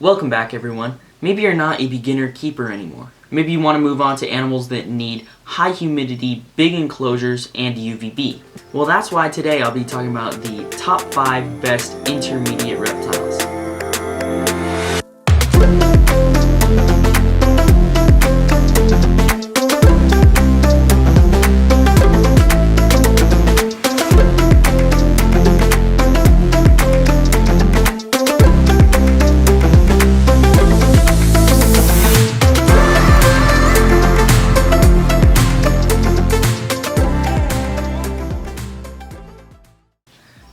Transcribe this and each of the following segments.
Welcome back, everyone. Maybe you're not a beginner keeper anymore. Maybe you want to move on to animals that need high humidity, big enclosures, and UVB. Well, that's why today I'll be talking about the top 5 best intermediate reptiles.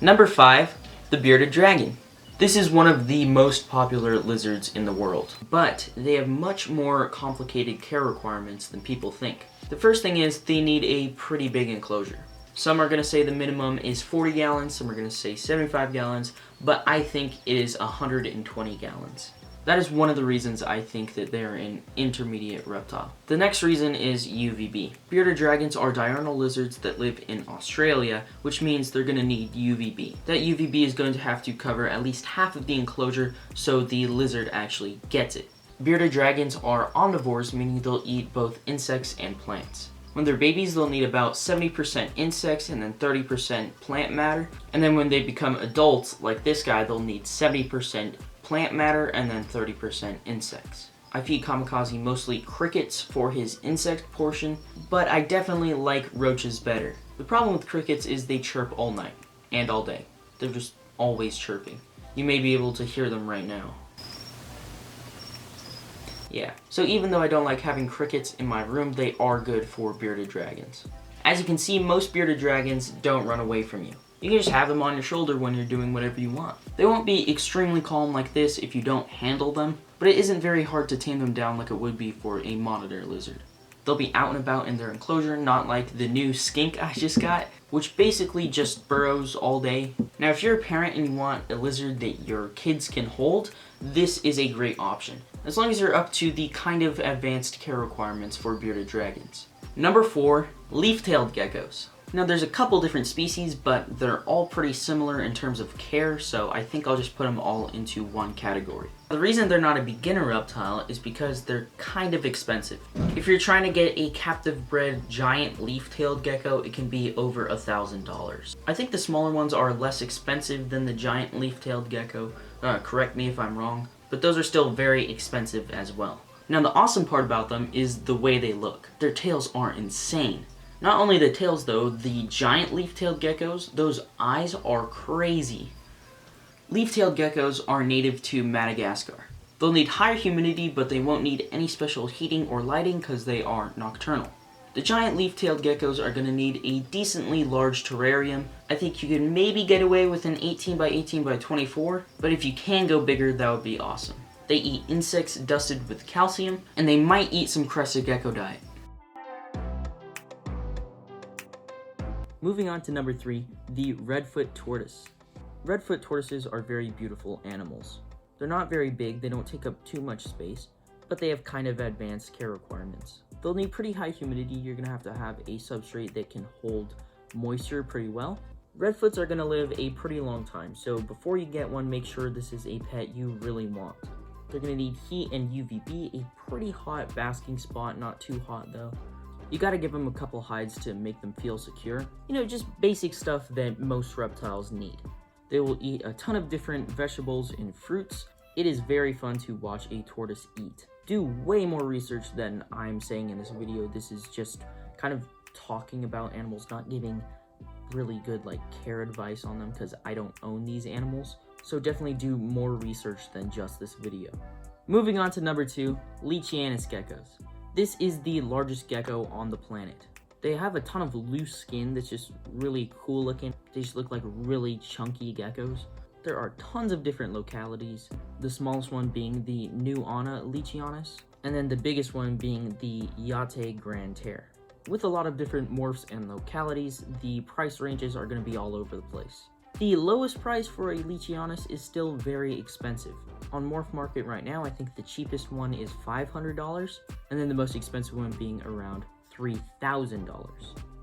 Number 5, the bearded dragon. This is one of the most popular lizards in the world, but they have much more complicated care requirements than people think. The first thing is they need a pretty big enclosure. Some are going to say the minimum is 40 gallons, some are going to say 75 gallons, but I think it is 120 gallons. That is one of the reasons I think that they're an intermediate reptile. The next reason is UVB. Bearded dragons are diurnal lizards that live in Australia, which means they're going to need UVB. That UVB is going to have to cover at least half of the enclosure so the lizard actually gets it. Bearded dragons are omnivores, meaning they'll eat both insects and plants. When they're babies, they'll need about 70% insects and then 30% plant matter. And then when they become adults, like this guy, they'll need 70% plant matter and then 30% insects. I feed Kamikaze mostly crickets for his insect portion, but I definitely like roaches better. The problem with crickets is they chirp all night and all day. They're just always chirping. You may be able to hear them right now. Yeah, so even though I don't like having crickets in my room, they are good for bearded dragons. As you can see, most bearded dragons don't run away from you. You can just have them on your shoulder when you're doing whatever you want. They won't be extremely calm like this if you don't handle them, but it isn't very hard to tame them down like it would be for a monitor lizard. They'll be out and about in their enclosure, not like the new skink I just got, which basically just burrows all day. Now, if you're a parent and you want a lizard that your kids can hold, this is a great option, as long as you're up to the kind of advanced care requirements for bearded dragons. Number 4, leaf-tailed geckos. Now, there's a couple different species, but they're all pretty similar in terms of care, so I think I'll just put them all into one category. The reason they're not a beginner reptile is because they're kind of expensive. If you're trying to get a captive bred giant leaf-tailed gecko, it can be over $1,000. I think the smaller ones are less expensive than the giant leaf-tailed gecko. Correct me if I'm wrong, but those are still very expensive as well. Now, the awesome part about them is the way they look. Their tails are insane. Not only the tails though, the giant leaf-tailed geckos, those eyes are crazy. Leaf-tailed geckos are native to Madagascar. They'll need higher humidity, but they won't need any special heating or lighting because they are nocturnal. The giant leaf-tailed geckos are going to need a decently large terrarium. I think you can maybe get away with an 18 by 18 by 24, but if you can go bigger, that would be awesome. They eat insects dusted with calcium, and they might eat some crested gecko diet. Moving on to number 3, the Redfoot Tortoise. Redfoot tortoises are very beautiful animals. They're not very big, they don't take up too much space, but they have kind of advanced care requirements. They'll need pretty high humidity. You're going to have a substrate that can hold moisture pretty well. Redfoots are going to live a pretty long time, so before you get one, make sure this is a pet you really want. They're going to need heat and UVB, a pretty hot basking spot, not too hot though. You gotta give them a couple hides to make them feel secure. You know, just basic stuff that most reptiles need. They will eat a ton of different vegetables and fruits. It is very fun to watch a tortoise eat. Do way more research than I'm saying in this video. This is just kind of talking about animals, not giving really good care advice on them because I don't own these animals. So definitely do more research than just this video. Moving on to number 2, Leaftailed geckos. This is the largest gecko on the planet. They have a ton of loose skin that's just really cool looking. They just look like really chunky geckos. There are tons of different localities, the smallest one being the Nuana leachianus, and then the biggest one being the Yate Grand Terre. With a lot of different morphs and localities, the price ranges are going to be all over the place. The lowest price for a leachianus is still very expensive. On Morph Market right now, I think the cheapest one is $500, and then the most expensive one being around $3,000.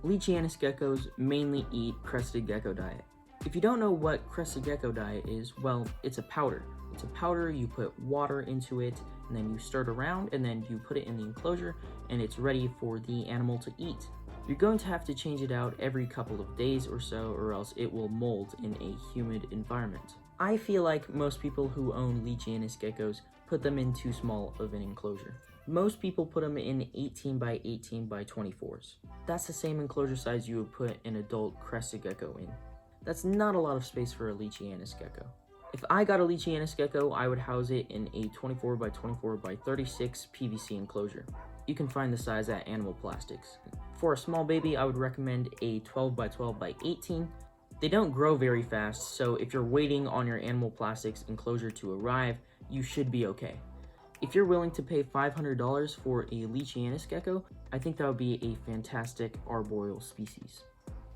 Leaftailed geckos mainly eat crested gecko diet. If you don't know what crested gecko diet is, well, it's a powder. It's a powder, you put water into it, and then you stir it around, and then you put it in the enclosure, and it's ready for the animal to eat. You're going to have to change it out every couple of days or so, or else it will mold in a humid environment. I feel like most people who own Leaftailed geckos put them in too small of an enclosure. Most people put them in 18 by 18 by 24s. That's the same enclosure size you would put an adult crested gecko in. That's not a lot of space for a Leaftailed gecko. If I got a Leaftailed gecko, I would house it in a 24 by 24 by 36 PVC enclosure. You can find the size at Animal Plastics. For a small baby, I would recommend a 12 by 12 by 18. They don't grow very fast, so if you're waiting on your Animal Plastics enclosure to arrive, you should be okay. If you're willing to pay $500 for a Leaftailed gecko, I think that would be a fantastic arboreal species.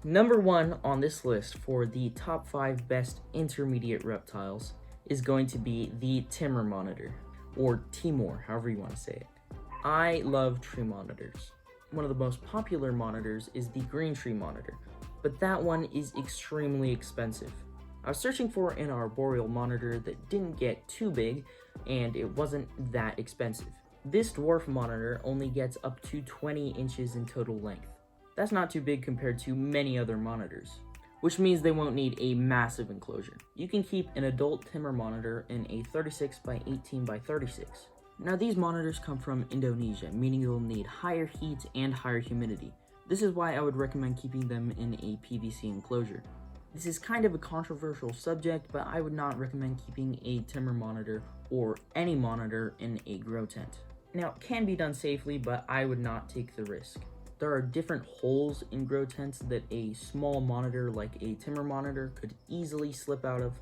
Number 1 on this list for the top 5 best intermediate reptiles is going to be the Timor monitor, or Timor, however you want to say it. I love tree monitors. One of the most popular monitors is the green tree monitor, but that one is extremely expensive. I was searching for an arboreal monitor that didn't get too big, and it wasn't that expensive. This dwarf monitor only gets up to 20 inches in total length. That's not too big compared to many other monitors, which means they won't need a massive enclosure. You can keep an adult Timor monitor in a 36 by 18 by 36. Now these monitors come from Indonesia, meaning they'll need higher heat and higher humidity. This is why I would recommend keeping them in a PVC enclosure. This is kind of a controversial subject, but I would not recommend keeping a Timor monitor or any monitor in a grow tent. Now it can be done safely, but I would not take the risk. There are different holes in grow tents that a small monitor like a Timor monitor could easily slip out of.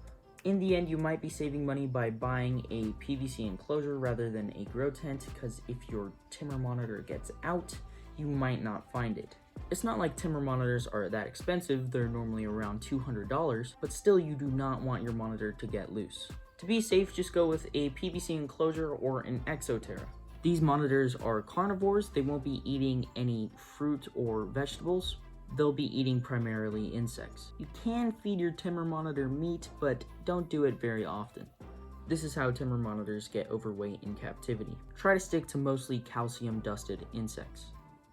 In the end, you might be saving money by buying a PVC enclosure rather than a grow tent, because if your Timor monitor gets out, you might not find it. It's not like Timor monitors are that expensive, they're normally around $200, but still you do not want your monitor to get loose. To be safe, just go with a PVC enclosure or an Exoterra. These monitors are carnivores. They won't be eating any fruit or vegetables. They'll be eating primarily insects. You can feed your Timor monitor meat, but don't do it very often. This is how Timor monitors get overweight in captivity. Try to stick to mostly calcium-dusted insects.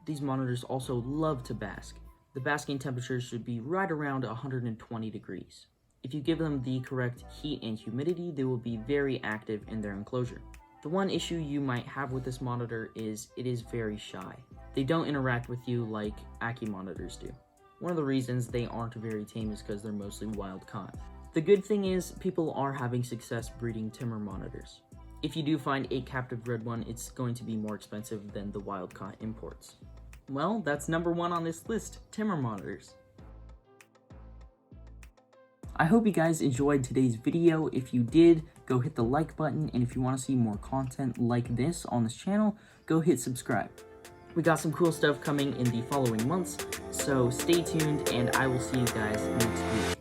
These monitors also love to bask. The basking temperature should be right around 120 degrees. If you give them the correct heat and humidity, they will be very active in their enclosure. The one issue you might have with this monitor is it is very shy. They don't interact with you like Ackie monitors do. One of the reasons they aren't very tame is because they're mostly wild caught. The good thing is people are having success breeding Timor monitors. If you do find a captive red one, it's going to be more expensive than the wild caught imports. Well, that's number 1 on this list, Timor monitors. I hope you guys enjoyed today's video. If you did, go hit the like button, and if you want to see more content like this on this channel, go hit subscribe. We got some cool stuff coming in the following months, so stay tuned, and I will see you guys next week.